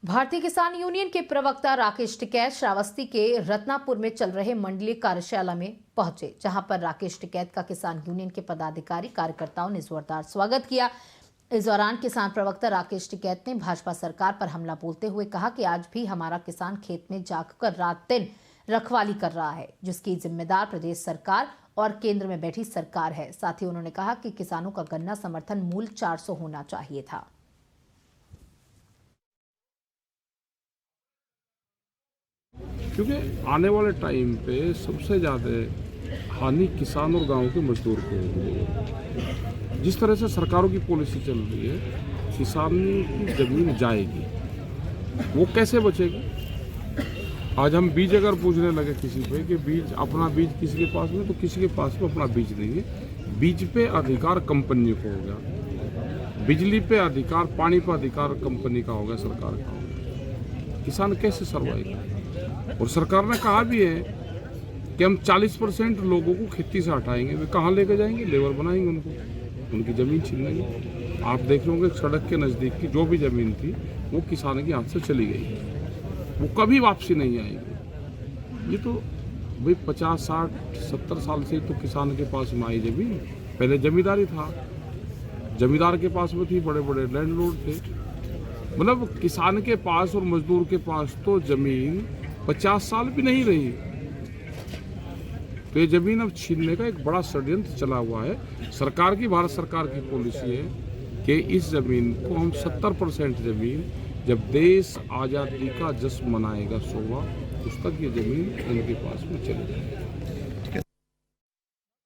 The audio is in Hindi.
भारतीय किसान यूनियन के प्रवक्ता राकेश टिकैत श्रावस्ती के रत्नापुर में चल रहे मंडलीय कार्यशाला में पहुंचे, जहां पर राकेश टिकैत का किसान यूनियन के पदाधिकारी कार्यकर्ताओं ने जोरदार स्वागत किया। इस दौरान किसान प्रवक्ता राकेश टिकैत ने भाजपा सरकार पर हमला बोलते हुए कहा कि आज भी हमारा किसान खेत में जाकर रात दिन रखवाली कर रहा है, जिसकी जिम्मेदार प्रदेश सरकार और केंद्र में बैठी सरकार है। साथ ही उन्होंने कहा कि किसानों का गन्ना समर्थन मूल्य 400 होना चाहिए था। क्योंकि आने वाले टाइम पे सबसे ज़्यादा हानि किसान और गांव के मजदूर को होगी। जिस तरह से सरकारों की पॉलिसी चल रही है, किसान की ज़मीन जाएगी, वो कैसे बचेगी? आज हम बीज अगर पूछने लगे किसी पे कि बीज अपना बीज किसी के पास में, तो किसी के पास में अपना बीज नहीं है। बीज पे अधिकार कंपनी को हो गया, बिजली पे अधिकार, पानी पे अधिकार कंपनी का हो गया, सरकार का हो गया। किसान कैसे सर्वाइव करेगा? और सरकार ने कहा भी है कि हम 40% लोगों को खेती से हटाएंगे। वे कहाँ लेके जाएंगे? लेबर बनाएंगे उनको, उनकी ज़मीन छीन लेंगे। आप देख रहे होंगे सड़क के नज़दीक की जो भी ज़मीन थी वो किसान के हाथ से चली गई, वो कभी वापसी नहीं आएगी। ये तो भाई 50, 60, 70 साल से तो किसान के पास में आई ज़मीन, पहले जमींदारी था, जमींदार के पास में थी, बड़े बड़े लैंडलॉर्ड थे। मतलब किसान के पास और मजदूर के पास तो ज़मीन 50 साल भी नहीं रही। तो ये ज़मीन अब छीनने का एक बड़ा षड्यंत्र चला हुआ है। सरकार की, भारत सरकार की पॉलिसी है कि इस ज़मीन को हम 70% ज़मीन, जब देश आज़ादी का जश्न मनाएगा 16, उस तक ये ज़मीन इनके पास में चली जाएगी।